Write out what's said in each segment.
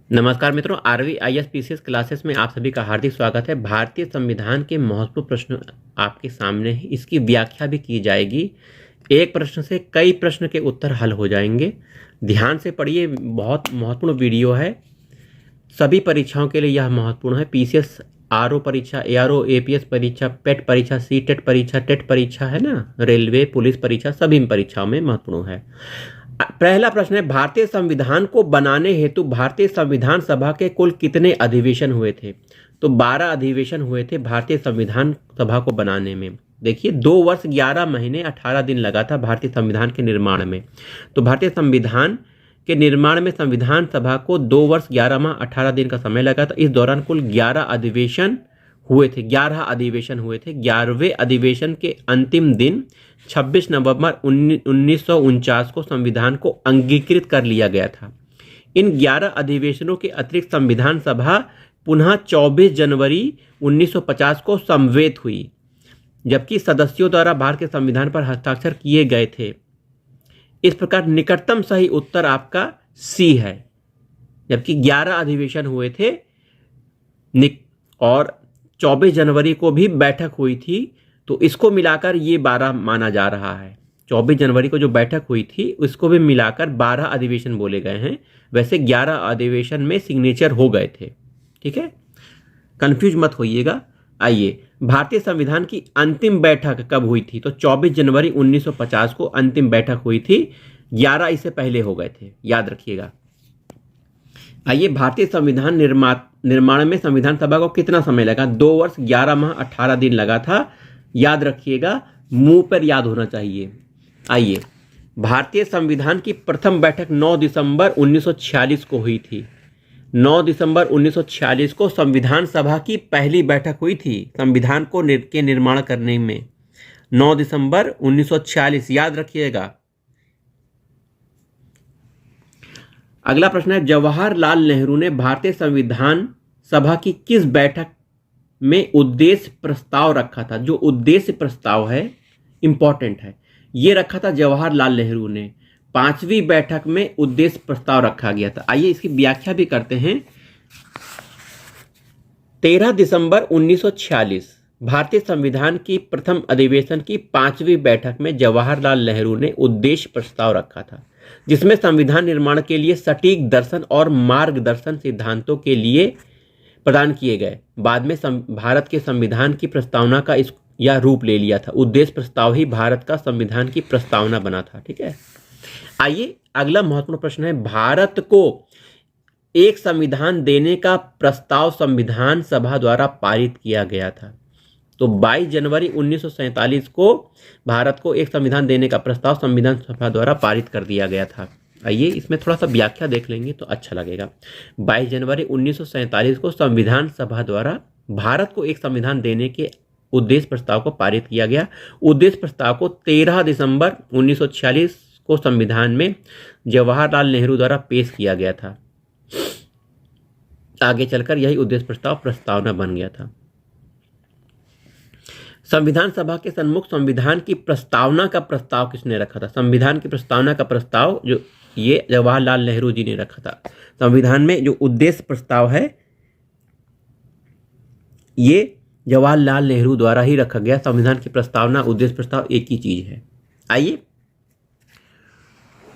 नमस्कार मित्रों, RV IAS PCS classes में आप सभी का हार्दिक स्वागत है। भारतीय संविधान के महत्वपूर्ण प्रश्न आपके सामने है, इसकी व्याख्या भी की जाएगी। एक प्रश्न से कई प्रश्न के उत्तर हल हो जाएंगे। ध्यान से पढ़िए, बहुत महत्वपूर्ण वीडियो है। सभी परीक्षाओं के लिए यह महत्वपूर्ण है। पीसीएस, आरओ परीक्षा, एआरओ, एपीएस परीक्षा, पेट परीक्षा, सीटेट परीक्षा, टेट परीक्षा है ना, रेलवे, पुलिस परीक्षा, सभी परीक्षाओं में महत्वपूर्ण है। पहला प्रश्न है, भारतीय संविधान को बनाने हेतु भारतीय संविधान सभा के कुल कितने अधिवेशन हुए थे? तो 12 अधिवेशन हुए थे भारतीय संविधान सभा को बनाने में। देखिए, 2 वर्ष 11 महीने 18 दिन लगा था भारतीय संविधान के निर्माण में। तो भारतीय संविधान के निर्माण में संविधान सभा को 2 वर्ष 11 माह 18 दिन का समय लगा था। इस दौरान कुल 11 अधिवेशन हुए थे। 11 अधिवेशन हुए थे। 11वें अधिवेशन के अंतिम दिन 26 नवंबर 1949 को संविधान को अंगीकृत कर लिया गया था। इन 11 अधिवेशनों के अतिरिक्त संविधान सभा पुनः 24 जनवरी 1950 को समवेत हुई, जबकि सदस्यों द्वारा भारत के संविधान पर हस्ताक्षर किए गए थे। इस प्रकार निकटतम सही उत्तर आपका सी है, जबकि 11 अधिवेशन हुए थे और 24 जनवरी को भी बैठक हुई थी। तो इसको मिलाकर ये 12 माना जा रहा है। 24 जनवरी को जो बैठक हुई थी उसको भी मिलाकर 12 अधिवेशन बोले गए हैं। वैसे 11 अधिवेशन में सिग्नेचर हो गए थे। ठीक है, कंफ्यूज मत होइएगा। आइए, भारतीय संविधान की अंतिम बैठक कब हुई थी? तो 24 जनवरी 1950 को अंतिम बैठक हुई थी। 11 इससे पहले हो गए थे, याद रखिएगा। आइए, भारतीय संविधान निर्माण में संविधान सभा को कितना समय लगा? 2 वर्ष 11 माह 18 दिन लगा था। याद रखिएगा, मुंह पर याद होना चाहिए। आइए, भारतीय संविधान की प्रथम बैठक 9 दिसंबर 1946 को हुई थी। 9 दिसंबर 1946 को संविधान सभा की पहली बैठक हुई थी संविधान को के निर्माण करने में। 9 दिसंबर 1946, याद रखिएगा। अगला प्रश्न है, जवाहरलाल नेहरू ने भारतीय संविधान सभा की किस बैठक में उद्देश्य प्रस्ताव रखा था? जो उद्देश्य प्रस्ताव है इंपॉर्टेंट है, ये रखा था जवाहरलाल नेहरू ने। 5वीं बैठक में उद्देश्य प्रस्ताव रखा गया था। आइए इसकी व्याख्या भी करते हैं। 13 दिसंबर 1946 भारतीय संविधान की प्रथम अधिवेशन की 5वीं बैठक में जवाहरलाल नेहरू ने उद्देश्य प्रस्ताव रखा था, जिसमें संविधान निर्माण के लिए सटीक दर्शन और मार्गदर्शन सिद्धांतों के लिए प्रदान किए गए। बाद में भारत के संविधान की प्रस्तावना का यह रूप ले लिया था। उद्देश्य प्रस्ताव ही भारत का संविधान की प्रस्तावना बना था। ठीक है, आइए अगला महत्वपूर्ण प्रश्न है, भारत को एक संविधान देने का प्रस्ताव संविधान सभा द्वारा पारित किया गया था। तो 22 जनवरी 1947 को भारत को एक संविधान देने का प्रस्ताव संविधान सभा द्वारा पारित कर दिया गया था। आइए इसमें थोड़ा सा व्याख्या देख लेंगे तो अच्छा लगेगा। 22 जनवरी 1947 को संविधान सभा द्वारा भारत को एक संविधान देने के उद्देश्य प्रस्ताव को पारित किया गया। उद्देश्य प्रस्ताव को 13 दिसंबर 1946 को संविधान में जवाहरलाल नेहरू द्वारा पेश किया गया था। आगे चलकर यही उद्देश्य प्रस्ताव प्रस्तावना बन गया था। संविधान सभा के सन्मुख संविधान की प्रस्तावना का प्रस्ताव किसने रखा था? संविधान की प्रस्तावना का प्रस्ताव जो ये जवाहरलाल नेहरू जी ने रखा था। संविधान में जो उद्देश्य प्रस्ताव है ये जवाहरलाल नेहरू द्वारा ही रखा गया। संविधान की प्रस्तावना, उद्देश्य प्रस्ताव एक ही चीज है। आइए,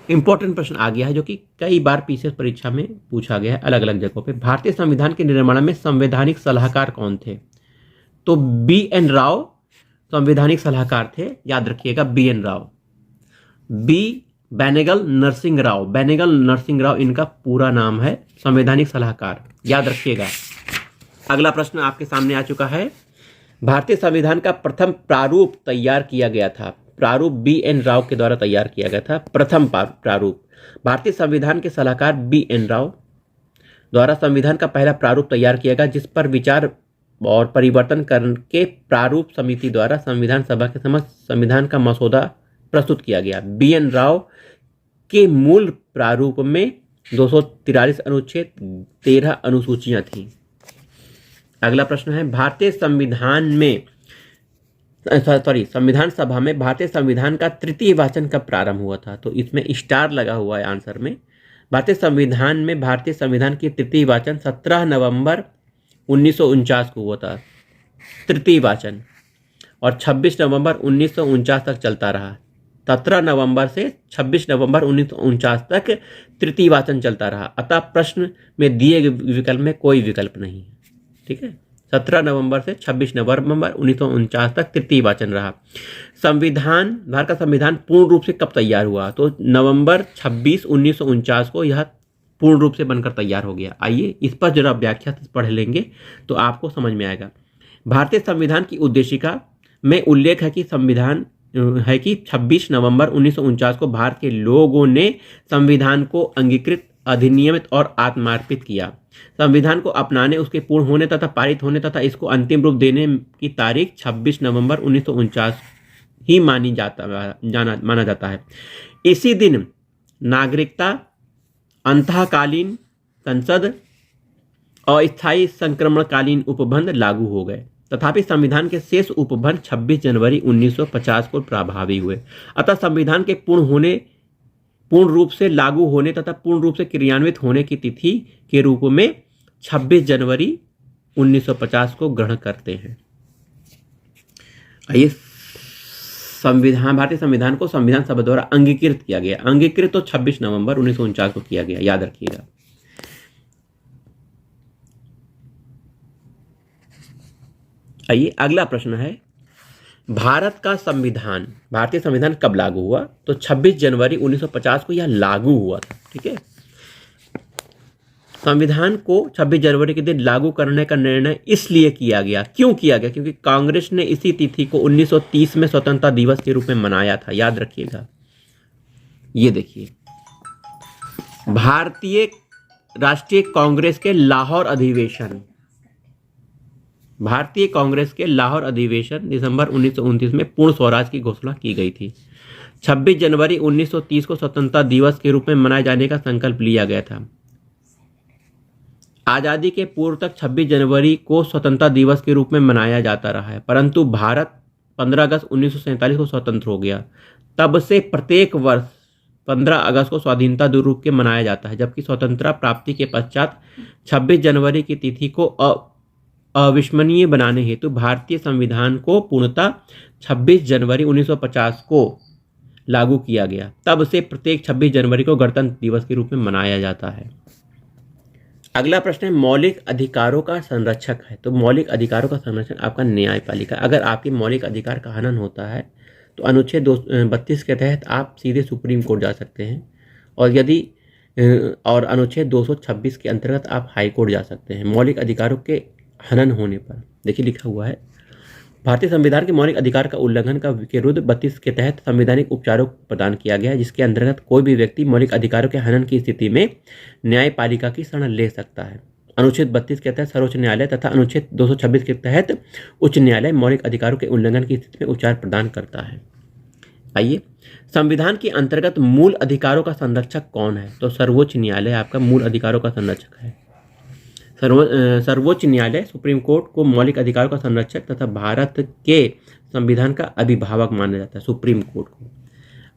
इंपॉर्टेंट प्रश्न आ गया है जो कि कई बार पीसीएस परीक्षा में पूछा गया है अलग अलग जगहों पे। भारतीय संविधान के निर्माण में संवैधानिक सलाहकार कौन थे? तो बी.एन. राव संवैधानिक सलाहकार थे। याद रखिएगा, बी.एन. राव। बेनेगल नरसिंह राव। बेनेगल नरसिंह राव इनका पूरा नाम है, संवैधानिक सलाहकार, याद रखिएगा। अगला प्रश्न आपके सामने आ चुका है। भारतीय संविधान का प्रथम प्रारूप तैयार किया गया था। प्रारूप बी.एन. राव के द्वारा तैयार किया गया था। प्रथम प्रारूप भारतीय संविधान के सलाहकार बी.एन. राव द्वारा संविधान का पहला प्रारूप तैयार किया गया, जिस पर विचार और परिवर्तन करके प्रारूप समिति द्वारा संविधान सभा के समक्ष संविधान का मसौदा प्रस्तुत किया गया। बी.एन. राव के मूल प्रारूप में 243 अनुच्छेद 13 अनुसूचियां थीं। अगला प्रश्न है, भारतीय संविधान सभा में भारतीय संविधान का तृतीय वाचन कब प्रारंभ हुआ था? तो इसमें स्टार लगा हुआ है आंसर में। भारतीय संविधान की तृतीय वाचन 17 नवंबर 1949 को हुआ था, तृतीय वाचन, और 26 नवंबर 1949 तक चलता रहा। 17 नवंबर से 26 नवंबर 1949 तक तृतीय वाचन चलता रहा। अतः प्रश्न में दिए गए विकल्प में कोई विकल्प नहीं है। ठीक है, 17 नवंबर से 26 नवंबर 1949 तक तृतीय वाचन रहा। भारत का संविधान पूर्ण रूप से कब तैयार हुआ? तो नवंबर 26 1949 को यह पूर्ण रूप से बनकर तैयार हो गया। आइए इस पर जरा व्याख्या से पढ़ लेंगे तो आपको समझ में आएगा। भारतीय संविधान की उद्देशिका में उल्लेख है कि 26 नवंबर 1949 को भारत के लोगों ने संविधान को अंगीकृत, अधिनियमित और आत्मार्पित किया। संविधान को अपनाने, उसके पूर्ण होने तथा पारित होने तथा इसको अंतिम रूप देने की तारीख 26 नवंबर 1949 ही माना जाता है। इसी दिन नागरिकता, अंतःकालीन संसद, अस्थायी संक्रमणकालीन उपबंध लागू हो गए। तथापि संविधान के शेष उपबंध 26 जनवरी 1950 को प्रभावी हुए। अतः संविधान के पूर्ण रूप से लागू होने तथा पूर्ण रूप से क्रियान्वित होने की तिथि के रूप में 26 जनवरी 1950 को ग्रहण करते हैं। आइए, भारतीय संविधान को संविधान सभा द्वारा अंगीकृत किया गया। अंगीकृत तो 26 नवंबर 1949 को किया गया, याद रखिएगा। आइए अगला प्रश्न है, भारतीय संविधान कब लागू हुआ? तो 26 जनवरी 1950 को यह लागू हुआ था। ठीक है, संविधान को 26 जनवरी के दिन लागू करने का निर्णय इसलिए किया गया, क्यों किया गया? क्योंकि कांग्रेस ने इसी तिथि को 1930 में स्वतंत्रता दिवस के रूप में मनाया था, याद रखिएगा। ये देखिए, भारतीय राष्ट्रीय कांग्रेस के लाहौर अधिवेशन दिसंबर 1929 में पूर्ण स्वराज की घोषणा की गई थी। 26 जनवरी 1930 को स्वतंत्रता दिवस के रूप में मनाए जाने का संकल्प लिया गया था। आजादी के पूर्व तक 26 जनवरी को स्वतंत्रता दिवस के रूप में मनाया जाता रहा है, परंतु भारत 15 अगस्त 1947 को स्वतंत्र हो गया। तब से प्रत्येक वर्ष 15 अगस्त को स्वाधीनता दिवस रूप के मनाया जाता है, जबकि स्वतंत्रता प्राप्ति के पश्चात 26 जनवरी की तिथि को अविस्मरणीय बनाने हेतु भारतीय संविधान को पूर्णतः 26 जनवरी 1950 को लागू किया गया। तब से प्रत्येक 26 जनवरी को गणतंत्र दिवस के रूप में मनाया जाता है। अगला प्रश्न है, मौलिक अधिकारों का संरक्षक है। तो मौलिक अधिकारों का संरक्षक आपका न्यायपालिका। अगर आपके मौलिक अधिकार का हनन होता है तो अनुच्छेद 32 के तहत आप सीधे सुप्रीम कोर्ट जा सकते हैं, और अनुच्छेद 226 के अंतर्गत आप हाई कोर्ट जा सकते हैं मौलिक अधिकारों के हनन होने पर। देखिए लिखा हुआ है, भारतीय संविधान के मौलिक अधिकार का उल्लंघन के विरुद्ध 32 के तहत संवैधानिक उपचारों प्रदान किया गया है, जिसके अंतर्गत कोई भी व्यक्ति मौलिक अधिकारों के हनन की स्थिति में न्यायपालिका की शरण ले सकता है। अनुच्छेद 32 के तहत सर्वोच्च न्यायालय तथा अनुच्छेद 226 के तहत उच्च न्यायालय मौलिक अधिकारों के उल्लंघन की स्थिति में उपचार प्रदान करता है। आइए, संविधान के अंतर्गत मूल अधिकारों का संरक्षक कौन है? तो सर्वोच्च न्यायालय आपका मूल अधिकारों का संरक्षक है। सर्वोच्च न्यायालय सुप्रीम कोर्ट को मौलिक अधिकारों का संरक्षक तथा भारत के संविधान का अभिभावक माना जाता है, सुप्रीम कोर्ट को।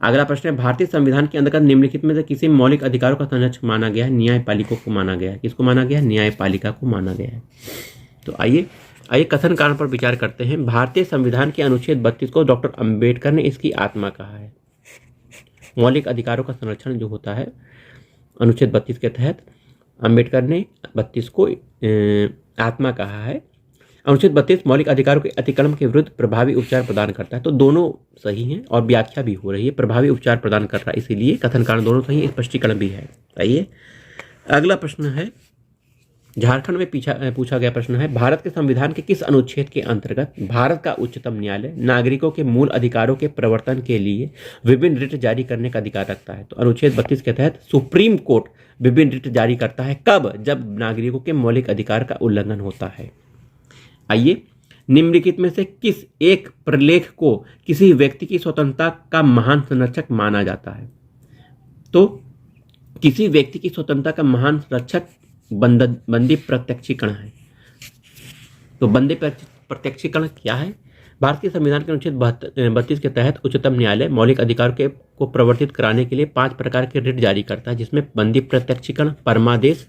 अगला प्रश्न है, भारतीय संविधान के अंतर्गत निम्नलिखित में से किसी मौलिक अधिकारों का संरक्षक माना गया है? न्यायपालिका को माना गया है। किसको माना गया है? न्यायपालिका को माना गया है। तो आइए कथन कारण पर विचार करते हैं। भारतीय संविधान के अनुच्छेद 32 को डॉक्टर अंबेडकर ने इसकी आत्मा कहा है। मौलिक अधिकारों का संरक्षण जो होता है अनुच्छेद 32 के तहत अंबेडकर ने 32 को आत्मा कहा है। अनुच्छेद 32 मौलिक अधिकारों के अतिक्रमण के विरुद्ध प्रभावी उपचार प्रदान करता है। तो दोनों सही हैं और व्याख्या भी हो रही है, प्रभावी उपचार प्रदान कर रहा है, इसीलिए कथन कारण दोनों सही है, स्पष्टीकरण भी है। आइए अगला प्रश्न है, झारखंड में पूछा गया प्रश्न है, भारत के संविधान के किस अनुच्छेद के अंतर्गत भारत का उच्चतम न्यायालय नागरिकों के मूल अधिकारों के प्रवर्तन के लिए विभिन्न रिट जारी करने का अधिकार रखता है? तो अनुच्छेद 32 के तहत सुप्रीम कोर्ट विभिन्न रिट जारी करता है। कब? जब नागरिकों के मौलिक अधिकार का उल्लंघन होता है। आइए, निम्नलिखित में से किस एक प्रलेख को किसी व्यक्ति की स्वतंत्रता का महान संरक्षक माना जाता है? तो किसी व्यक्ति की स्वतंत्रता का महान संरक्षक बंदी प्रत्यक्षीकरण है। तो बंदी प्रत्यक्षीकरण क्या है? भारतीय संविधान के अनुच्छेद 32 के तहत उच्चतम न्यायालय मौलिक अधिकार को प्रवर्तित कराने के लिए 5 प्रकार के रिट जारी करता है, जिसमें बंदी प्रत्यक्षीकरण, परमादेश,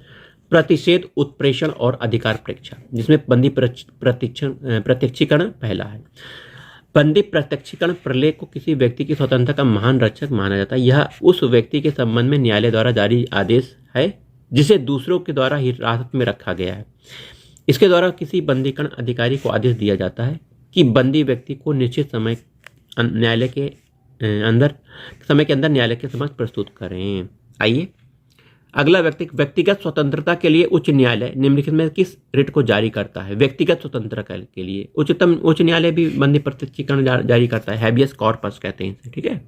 प्रतिषेध, उत्प्रेषण और अधिकार परीक्षा, जिसमें बंदी प्रत्यक्षीकरण पहला है। बंदी प्रत्यक्षीकरण प्रलेख को किसी व्यक्ति की स्वतंत्रता का महान रक्षक माना जाता है। यह उस व्यक्ति के संबंध में न्यायालय द्वारा जारी आदेश है जिसे दूसरों के द्वारा हिरासत में रखा गया है। इसके द्वारा किसी बंदीकरण अधिकारी को आदेश दिया जाता है कि बंदी व्यक्ति को निश्चित समय न्यायालय के अंदर न्यायालय के समक्ष प्रस्तुत करें। आइए अगला, व्यक्तिगत स्वतंत्रता के लिए उच्च न्यायालय निम्नलिखित में किस रिट को जारी करता है? व्यक्तिगत स्वतंत्रता के लिए उच्च न्यायालय भी बंदी प्रत्यक्षीकरण जारी करता है, हैबियस कॉर्पस कहते हैं इसे। ठीक है,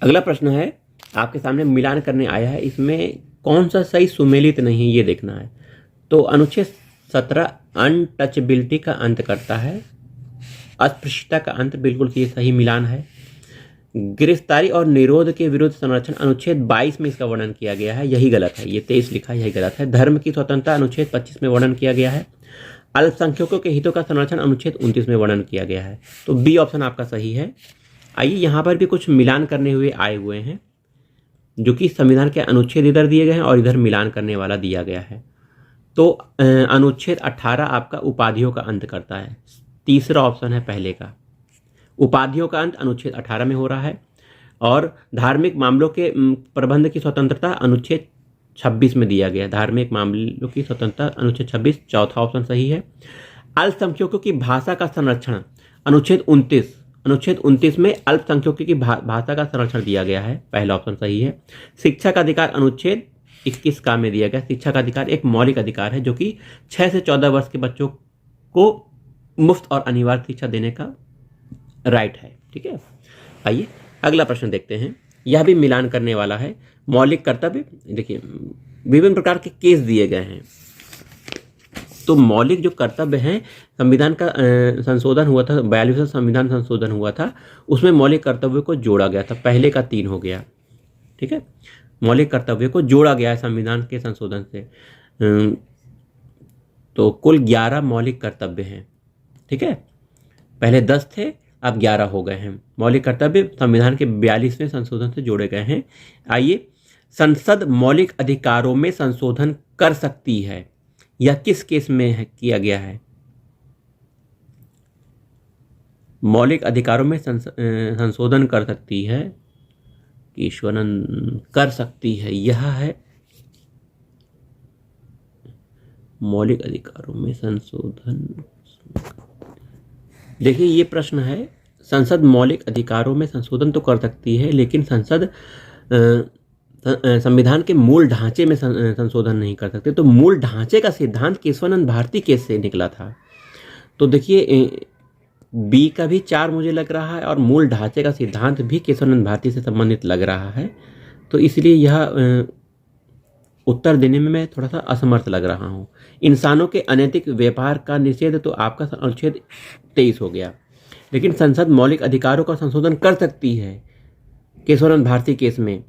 अगला प्रश्न है आपके सामने मिलान करने आया है, इसमें कौन सा सही सुमेलित नहीं है ये देखना है। तो अनुच्छेद 17 अनटचेबिलिटी का अंत करता है, अस्पृश्यता का अंत बिल्कुल ये सही मिलान है। गिरफ्तारी और निरोध के विरुद्ध संरक्षण अनुच्छेद 22 में इसका वर्णन किया गया है, यही गलत है, ये 23 लिखा है, यही गलत है। धर्म की स्वतंत्रता अनुच्छेद 25 में वर्णन किया गया है। अल्पसंख्यकों के हितों का संरक्षण अनुच्छेद 29 में वर्णन किया गया है, तो बी ऑप्शन आपका सही है। आइए यहाँ पर भी कुछ मिलान करने हुए आए हुए हैं, जो कि संविधान के अनुच्छेद इधर दिए गए हैं और इधर मिलान करने वाला दिया गया है। तो अनुच्छेद 18 आपका उपाधियों का अंत करता है, तीसरा ऑप्शन है पहले का। उपाधियों का अंत अनुच्छेद 18 में हो रहा है। और धार्मिक मामलों के प्रबंध की स्वतंत्रता अनुच्छेद 26 में दिया गया है। धार्मिक मामलों की स्वतंत्रता अनुच्छेद 26, चौथा ऑप्शन सही है। अल्पसंख्यकों की भाषा का संरक्षण अनुच्छेद 29 में अल्पसंख्यकों की भाषा का संरक्षण दिया गया है, पहला ऑप्शन सही है। शिक्षा का अधिकार अनुच्छेद 21 का में दिया गया। शिक्षा का अधिकार एक मौलिक अधिकार है जो कि 6 से 14 वर्ष के बच्चों को मुफ्त और अनिवार्य शिक्षा देने का राइट है। ठीक है, आइए अगला प्रश्न देखते हैं, यह भी मिलान करने वाला है। मौलिक कर्तव्य, देखिए विभिन्न प्रकार के केस दिए गए हैं, तो मौलिक जो कर्तव्य हैं, संविधान का संशोधन हुआ था, 42वां संविधान संशोधन हुआ था, उसमें मौलिक कर्तव्य को जोड़ा गया था, पहले का 3 हो गया। ठीक है, मौलिक कर्तव्य को जोड़ा गया है संविधान के संशोधन से, तो कुल 11 मौलिक कर्तव्य हैं। ठीक है, पहले 10 थे, अब 11 हो गए हैं। मौलिक कर्तव्य संविधान के 42वें संशोधन से जोड़े गए हैं। आइए, संसद मौलिक अधिकारों में संशोधन कर सकती है, यह किस केस में किया गया है? मौलिक अधिकारों में संशोधन कर सकती है, ईश्वरन कर सकती है, यह है मौलिक अधिकारों में संशोधन। देखिए ये प्रश्न है, संसद मौलिक अधिकारों में संशोधन तो कर सकती है, लेकिन संसद संविधान के मूल ढांचे में संशोधन नहीं कर सकते। तो मूल ढांचे का सिद्धांत केशवानंद भारती केस से निकला था। तो देखिए बी का भी 4 मुझे लग रहा है, और मूल ढांचे का सिद्धांत भी केशवानंद भारती से संबंधित लग रहा है, तो इसलिए यह उत्तर देने में मैं थोड़ा सा असमर्थ लग रहा हूँ। इंसानों के अनैतिक व्यापार का निषेध, तो आपका अनुच्छेद 23 हो गया। लेकिन संसद मौलिक अधिकारों का संशोधन कर सकती है, केशवानंद भारती केस में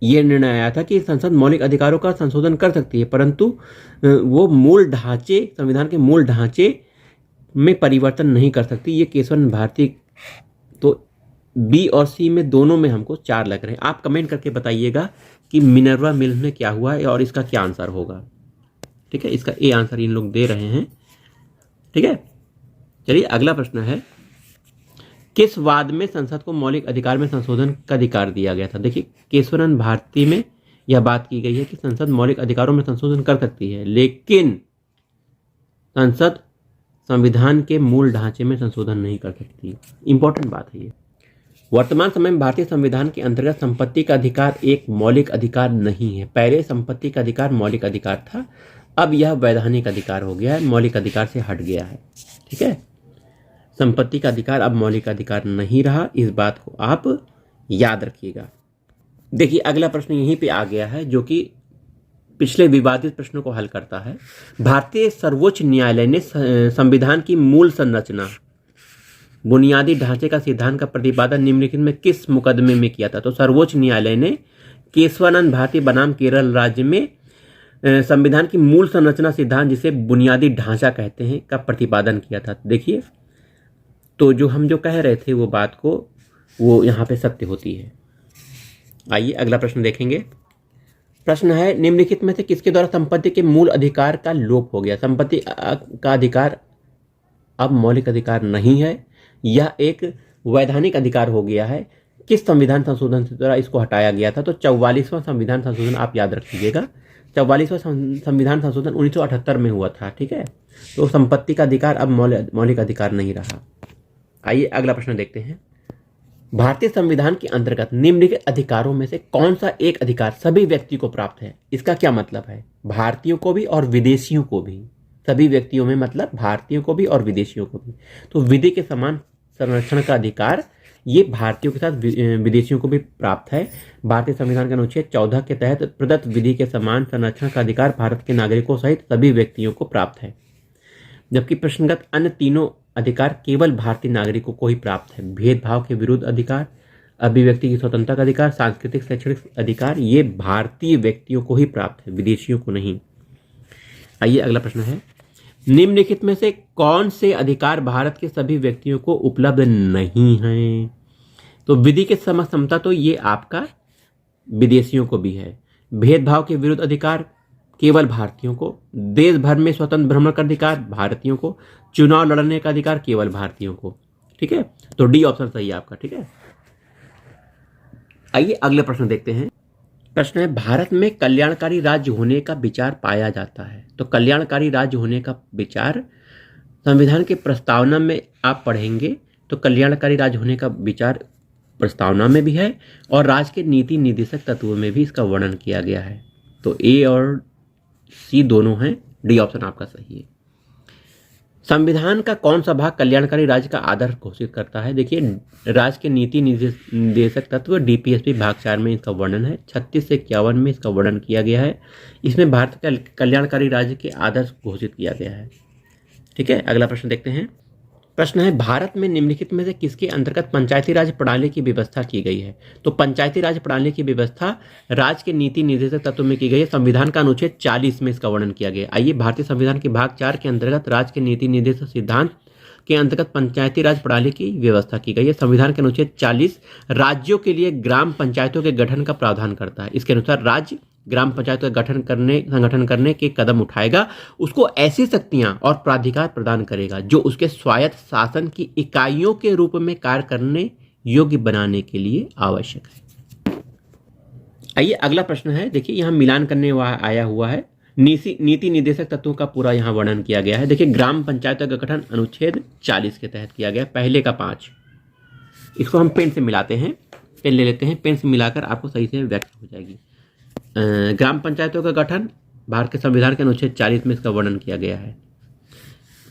यह निर्णय आया था कि संसद मौलिक अधिकारों का संशोधन कर सकती है, परंतु वो मूल ढांचे, संविधान के मूल ढांचे में परिवर्तन नहीं कर सकती। ये केशवानंद भारती, तो बी और सी में दोनों में हमको 4 लग रहे हैं। आप कमेंट करके बताइएगा कि मिनर्वा मिल्स में क्या हुआ है और इसका क्या आंसर होगा। ठीक है, इसका ए आंसर इन लोग दे रहे हैं। ठीक है, चलिए अगला प्रश्न है, किस वाद में संसद को मौलिक अधिकार में संशोधन का अधिकार दिया गया था? देखिए केशवानंद भारती में यह बात की गई है कि संसद मौलिक अधिकारों में संशोधन कर सकती है, लेकिन संसद संविधान के मूल ढांचे में संशोधन नहीं कर सकती। इंपॉर्टेंट बात है ये। वर्तमान समय में भारतीय संविधान के अंतर्गत संपत्ति का अधिकार एक मौलिक अधिकार नहीं है। पहले संपत्ति का अधिकार मौलिक अधिकार था, अब यह वैधानिक अधिकार हो गया है, मौलिक अधिकार से हट गया है। ठीक है, संपत्ति का अधिकार अब मौलिक अधिकार नहीं रहा, इस बात को आप याद रखिएगा। देखिए अगला प्रश्न यहीं पे आ गया है, जो कि पिछले विवादित प्रश्नों को हल करता है। भारतीय सर्वोच्च न्यायालय ने संविधान की मूल संरचना, बुनियादी ढांचे का सिद्धांत का प्रतिपादन निम्नलिखित में किस मुकदमे में किया था? तो सर्वोच्च न्यायालय ने केशवानंद भारती बनाम केरल राज्य में संविधान की मूल संरचना सिद्धांत, जिसे बुनियादी ढांचा कहते हैं, का प्रतिपादन किया था। देखिए तो जो हम जो कह रहे थे वो बात को वो यहाँ पे सत्य होती है। आइए अगला प्रश्न देखेंगे। प्रश्न है, निम्नलिखित में से किसके द्वारा संपत्ति के मूल अधिकार का लोप हो गया? संपत्ति का अधिकार अब मौलिक अधिकार नहीं है, यह एक वैधानिक अधिकार हो गया है। किस संविधान संशोधन से द्वारा इसको हटाया गया था? तो 44वां संविधान संशोधन आप याद रखिएगा। 44वां संविधान संशोधन 1978 में हुआ था, ठीक है। तो संपत्ति का अधिकार अब मौलिक अधिकार नहीं रहा। आइए अगला प्रश्न देखते हैं। भारतीय संविधान के अंतर्गत निम्नलिखित अधिकारों में से कौन सा एक अधिकार सभी व्यक्तियों को प्राप्त है? इसका क्या मतलब है? भारतीयों को भी और विदेशियों को भी। सभी व्यक्तियों में मतलब भारतीयों को भी और विदेशियों को भी। तो विधि के समान संरक्षण का अधिकार ये भारतीयों के साथ विदेशियों को भी प्राप्त है। भारतीय संविधान के अनुच्छेद 14 के तहत प्रदत्त विधि के समान संरक्षण का अधिकार भारत के नागरिकों सहित सभी व्यक्तियों को प्राप्त है, जबकि प्रश्नगत अन्य तीनों अधिकार केवल भारतीय नागरिकों को ही प्राप्त है। भेदभाव के विरुद्ध अधिकार, अभिव्यक्ति की स्वतंत्रता का अधिकार, सांस्कृतिक शैक्षणिक अधिकार ये भारतीय व्यक्तियों को ही प्राप्त है, विदेशियों को नहीं। आइए अगला प्रश्न है, निम्नलिखित में से कौन से अधिकार भारत के सभी व्यक्तियों को उपलब्ध नहीं हैं? तो विधि के समता तो ये आपका विदेशियों को भी है। भेदभाव के विरुद्ध अधिकार केवल भारतीयों को, देश भर में स्वतंत्र भ्रमण का अधिकार भारतीयों को, चुनाव लड़ने का अधिकार केवल भारतीयों को, ठीक है। तो डी ऑप्शन सही है आपका, ठीक है। आइए अगले प्रश्न देखते हैं। प्रश्न है, भारत में कल्याणकारी राज्य होने का विचार पाया जाता है। तो कल्याणकारी राज्य होने का विचार संविधान के प्रस्तावना में आप पढ़ेंगे तो कल्याणकारी राज्य होने का विचार प्रस्तावना में भी है और राज्य के नीति निर्देशक तत्वों में भी इसका वर्णन किया गया है। तो ए और सी दोनों हैं, डी ऑप्शन आपका सही है। संविधान का कौन सा भाग कल्याणकारी राज्य का आदर्श घोषित करता है? देखिए, राज्य के नीति निर्देशक तत्व डीपीएसपी भाग 4 में इसका वर्णन है। 36 से 51 में इसका वर्णन किया गया है। इसमें भारत का कल्याणकारी राज्य के आदर्श घोषित किया गया है, ठीक है। अगला प्रश्न देखते हैं। प्रश्न है, भारत में निम्नलिखित में से किसके अंतर्गत पंचायती राज प्रणाली की व्यवस्था की गई है? तो पंचायती राज प्रणाली की व्यवस्था राज्य के नीति निर्देशक तत्व में की गई है। संविधान का अनुच्छेद 40 में इसका वर्णन किया गया है। आइए भारतीय संविधान के भाग 4 के अंतर्गत राज्य के नीति निर्देशक सिद्धांत के अंतर्गत पंचायती राज प्रणाली की व्यवस्था की गई है। संविधान के अनुच्छेद 40 राज्यों के लिए ग्राम पंचायतों के गठन का प्रावधान करता है। इसके अनुसार राज्य ग्राम पंचायत का संगठन करने के कदम उठाएगा, उसको ऐसी शक्तियां और प्राधिकार प्रदान करेगा जो उसके स्वायत्त शासन की इकाइयों के रूप में कार्य करने योग्य बनाने के लिए आवश्यक है। आइए अगला प्रश्न है। देखिए, यहां मिलान करने आया हुआ है। नीति निर्देशक तत्वों का पूरा यहां वर्णन किया गया है। देखिए, ग्राम पंचायतों का गठन अनुच्छेद 40 के तहत किया गया। पहले का 5, इसको हम पेन से मिलाते हैं। पेन ले लेते हैं, पेन से मिलाकर आपको सही से व्याख्या हो जाएगी। ग्राम पंचायतों का गठन भारत के संविधान के अनुच्छेद 40 में इसका वर्णन किया गया है।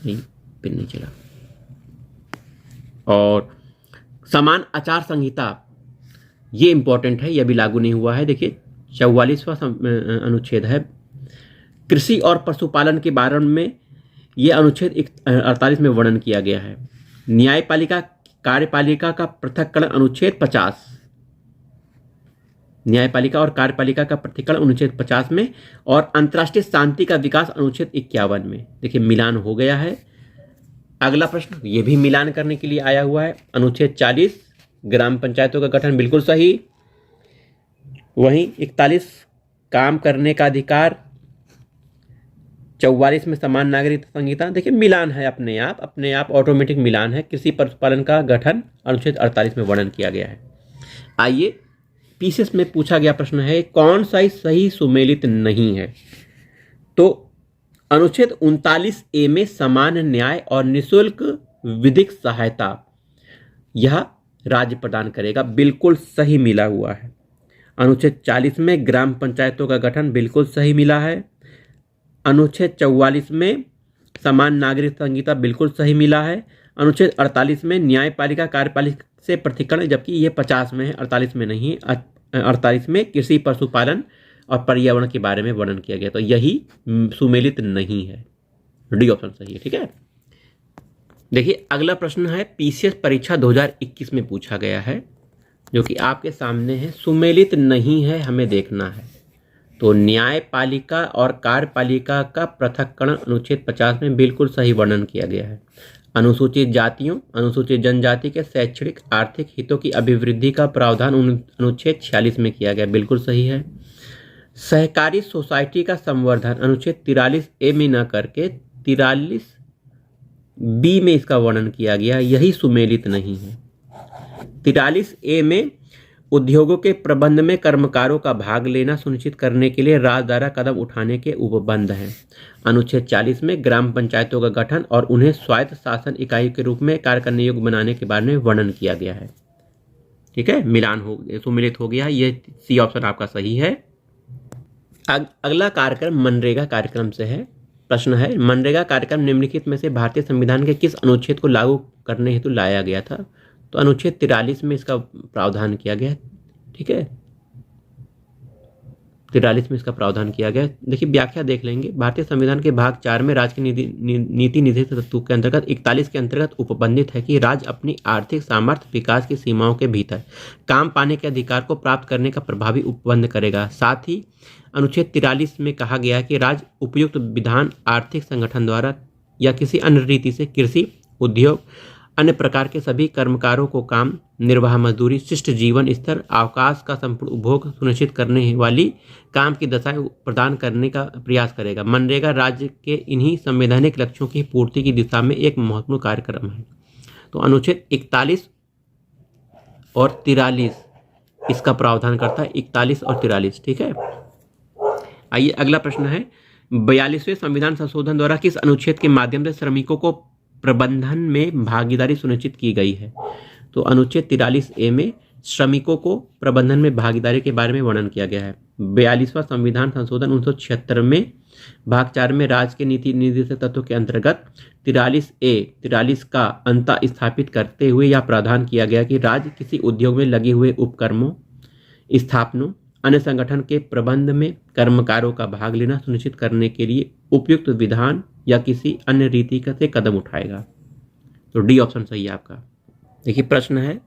नहीं, पेन नहीं चला। और समान आचार संहिता, ये इंपॉर्टेंट है, यह भी लागू नहीं हुआ है। देखिए, 44वां अनुच्छेद है। कृषि और पशुपालन के बारे में यह अनुच्छेद 48 में वर्णन किया गया है। न्यायपालिका कार्यपालिका का पृथक्करण अनुच्छेद 50, न्यायपालिका और कार्यपालिका का पृथक्करण अनुच्छेद 50 में, और अंतर्राष्ट्रीय शांति का विकास अनुच्छेद 51 में। देखिए, मिलान हो गया है। अगला प्रश्न, ये भी मिलान करने के लिए आया हुआ है। अनुच्छेद 40 ग्राम पंचायतों का गठन बिल्कुल सही। वहीं 41 काम करने का अधिकार, 44 में समान नागरिक संहिता। देखिए, मिलान है, अपने आप ऑटोमेटिक मिलान है। कृषि पशुपालन का गठन अनुच्छेद 48 में वर्णन किया गया है। आइए, पीसीएस में पूछा गया प्रश्न है, कौन सा सही सुमेलित नहीं है? तो अनुच्छेद 39A में समान न्याय और निःशुल्क विधिक सहायता यह राज्य प्रदान करेगा, बिल्कुल सही मिला हुआ है। अनुच्छेद 40 में ग्राम पंचायतों का गठन बिल्कुल सही मिला है। अनुच्छेद 44 में समान नागरिक संहिता बिल्कुल सही मिला है। अनुच्छेद 48 में न्यायपालिका कार्यपालिका से पृथक्करण, जबकि ये 50 में है, 48 में नहीं। 48 में कृषि पशुपालन और पर्यावरण के बारे में वर्णन किया गया, तो यही सुमेलित नहीं है, डी ऑप्शन सही है, ठीक है। देखिए, अगला प्रश्न है, पीसीएस परीक्षा 2021 में पूछा गया है, जो कि आपके सामने है। सुमेलित नहीं है, हमें देखना है। तो न्यायपालिका और कार्यपालिका का पृथक्करण अनुच्छेद 50 में बिल्कुल सही वर्णन किया गया है। अनुसूचित जातियों, अनुसूचित जनजाति के शैक्षणिक आर्थिक हितों की अभिवृद्धि का प्रावधान अनुच्छेद 46 में किया गया, बिल्कुल सही है। सहकारी सोसाइटी का संवर्धन अनुच्छेद 43A में न करके 43B में इसका वर्णन किया गया, यही सुमेलित नहीं है। 43A में उद्योगों के प्रबंध में कर्मकारों का भाग लेना सुनिश्चित करने के लिए राज्य द्वारा कदम उठाने के उपबंध हैं। अनुच्छेद 40 में ग्राम पंचायतों का गठन और उन्हें स्वायत्त शासन इकाई के रूप में कार्य करने योग्य बनाने के बारे में वर्णन किया गया है। ठीक है, मिलान हो सुमिलित हो गया, ये सी ऑप्शन आपका सही है। अगला कार्यक्रम मनरेगा कार्यक्रम से है। प्रश्न है, मनरेगा कार्यक्रम निम्नलिखित में से भारतीय संविधान के किस अनुच्छेद को लागू करने हेतु लाया गया था? तो अनुच्छेद 43 में इसका प्रावधान किया गया है। ठीक है, 43 में इसका प्रावधान किया गया है। देखिए व्याख्या देख लेंगे। भारतीय संविधान के भाग 4 में राज्य की नीति निर्देश तत्व के अंतर्गत 41 के अंतर्गत उपबंधित है कि राज्य अपनी आर्थिक सामर्थ्य विकास की सीमाओं के भीतर काम पाने के अधिकार को प्राप्त करने का प्रभावी उपबंध करेगा। साथ ही अनुच्छेद 43 में कहा गया है कि राज्य उपयुक्त विधान आर्थिक संगठन द्वारा या किसी अन्य रीति से कृषि, उद्योग, अन्य प्रकार के सभी कर्मकारों को काम, निर्वाह मजदूरी, शिष्ट जीवन स्तर, अवकाश का संपूर्ण उपभोग सुनिश्चित करने वाली काम की दशाएं प्रदान करने का प्रयास करेगा। मनरेगा राज्य के इन्हीं संवैधानिक लक्ष्यों की पूर्ति की दिशा में एक महत्वपूर्ण कार्यक्रम है। तो अनुच्छेद 41 और 43 इसका प्रावधान करता है, 41 और 43। ठीक है, आइए अगला प्रश्न है, 42वें संविधान संशोधन द्वारा किस अनुच्छेद के माध्यम से श्रमिकों को प्रबंधन में भागीदारी सुनिश्चित की गई है? तो अनुच्छेद 43A में श्रमिकों को प्रबंधन में भागीदारी के बारे में वर्णन किया गया है। 42वां संविधान संशोधन 1976 में भाग 4 में राज्य के नीति निर्देशक तत्व के अंतर्गत 43 का अंत स्थापित करते हुए यह प्रावधान किया गया कि राज्य किसी उद्योग में लगे हुए उपक्रमों, स्थापनों, अन्य संगठन के प्रबंध में कर्मकारों का भाग लेना सुनिश्चित करने के लिए उपयुक्त विधान या किसी अन्य रीति से कदम उठाएगा। तो डी ऑप्शन सही है आपका। देखिए प्रश्न है,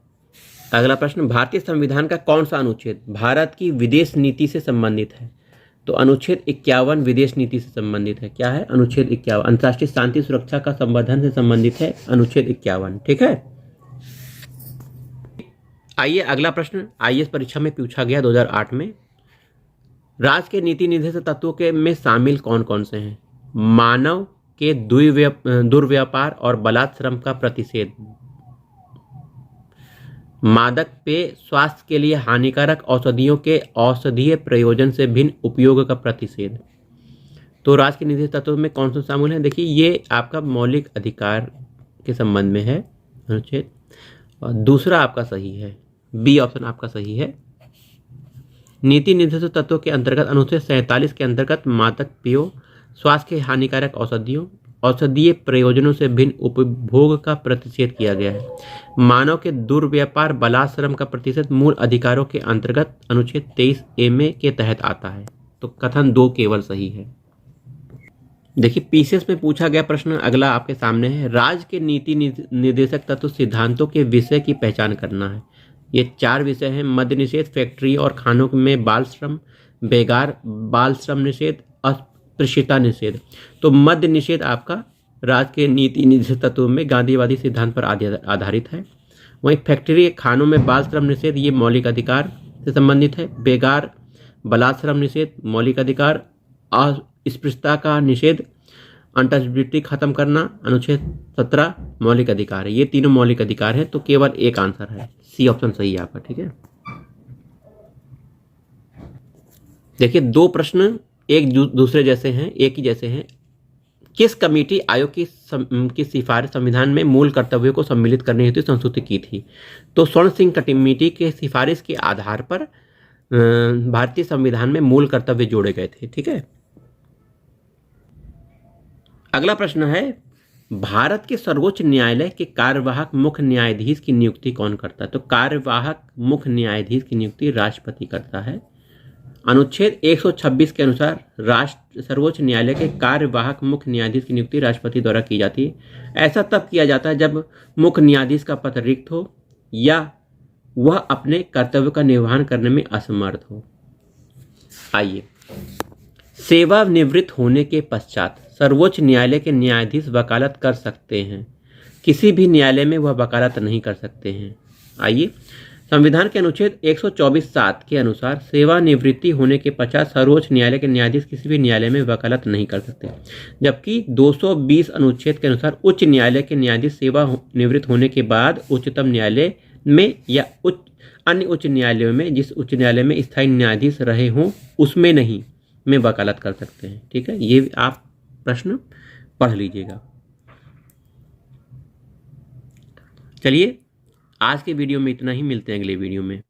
अगला प्रश्न, भारतीय संविधान का कौन सा अनुच्छेद भारत की विदेश नीति से संबंधित है? तो अनुच्छेद 51 विदेश नीति से संबंधित है। क्या है? अनुच्छेद 51 अंतर्राष्ट्रीय शांति सुरक्षा का संवर्धन से संबंधित है, अनुच्छेद 51। ठीक है, आइए अगला प्रश्न आईएएस परीक्षा में पूछा गया 2008 में। राज्य के नीति निर्देशक तत्वों के में शामिल कौन कौन से हैं? मानव के दुर्व्यापार और बलात् श्रम का प्रतिषेध, मादक पेय स्वास्थ्य के लिए हानिकारक औषधियों के औषधीय प्रयोजन से भिन्न उपयोग का प्रतिषेध। तो राज्य के निर्देशक तत्वों में कौन सा शामिल है? देखिए ये आपका मौलिक अधिकार के संबंध में है अनुच्छेद, और दूसरा आपका सही है, बी ऑप्शन आपका सही है। नीति निर्देशक तत्वों के अंतर्गत अनुच्छेद 47 के अंतर्गत मादक पेयों, स्वास्थ्य के हानिकारक औषधियों, औषधीय प्रयोजनों से भिन्न उपभोग का प्रतिषेध किया गया है। मानव के दुर्व्यापार, बलात् श्रम का प्रतिषेध मूल अधिकारों के अंतर्गत अनुच्छेद 23A के तहत आता है। तो कथन 2 केवल सही है। देखिए पीसीएस में पूछा गया प्रश्न अगला आपके सामने है, राज्य के नीति निर्देशक तत्व सिद्धांतों के विषय की पहचान करना है। ये 4 विषय हैं, मद्य निषेध, फैक्ट्री और खानों में बाल श्रम, बेगार बाल श्रम निषेध, अस्पृश्यता निषेध। तो मद्य निषेध आपका राज्य के नीति निर्देशक तत्वों में गांधीवादी सिद्धांत पर आधारित है। वहीं फैक्ट्री खानों में बाल श्रम निषेध ये मौलिक अधिकार से संबंधित है। बेगार बलात् श्रम निषेध मौलिक अधिकार, अस्पृश्यता का निषेध, अनटचबिलिटी खत्म करना अनुच्छेद 17 मौलिक अधिकार है। ये तीनों मौलिक अधिकार हैं, तो केवल एक आंसर है, सी ऑप्शन सही है आपका। ठीक है, देखिए 2 प्रश्न एक दूसरे जैसे हैं, एक ही जैसे हैं। किस कमेटी आयोग की सिफारिश संविधान में मूल कर्तव्यों को सम्मिलित करने हेतु संशोधित की थी? तो स्वर्ण सिंह कमेटी के सिफारिश के आधार पर भारतीय संविधान में मूल कर्तव्य जोड़े गए थे। ठीक है, अगला प्रश्न है, भारत के सर्वोच्च न्यायालय के कार्यवाहक मुख्य न्यायाधीश की नियुक्ति कौन करता है? तो कार्यवाहक मुख्य न्यायाधीश की नियुक्ति राष्ट्रपति करता है। अनुच्छेद 126 के अनुसार सर्वोच्च न्यायालय के कार्यवाहक मुख्य न्यायाधीश की नियुक्ति राष्ट्रपति द्वारा की जाती है। ऐसा तब किया जाता है जब मुख्य न्यायाधीश का पद रिक्त हो या वह अपने कर्तव्य का निर्वहन करने में असमर्थ हो। आइए, सेवानिवृत्त होने के पश्चात सर्वोच्च न्यायालय के न्यायाधीश वकालत कर सकते हैं। किसी भी न्यायालय में वह वकालत नहीं कर सकते हैं। आइए, संविधान के अनुच्छेद 124(7) के अनुसार सेवानिवृत्ति होने के पश्चात सर्वोच्च न्यायालय के न्यायाधीश किसी भी न्यायालय में वकालत नहीं कर सकते, जबकि 220 अनुच्छेद के अनुसार उच्च न्यायालय के न्यायाधीश सेवानिवृत्त होने के बाद उच्चतम न्यायालय में या अन्य उच्च न्यायालयों में, जिस उच्च न्यायालय में स्थायी न्यायाधीश रहे हों उसमें नहीं में वकालत कर सकते हैं। ठीक है, ये आप प्रश्न पढ़ लीजिएगा। चलिए, आज के वीडियो में इतना ही, मिलते हैं अगले वीडियो में।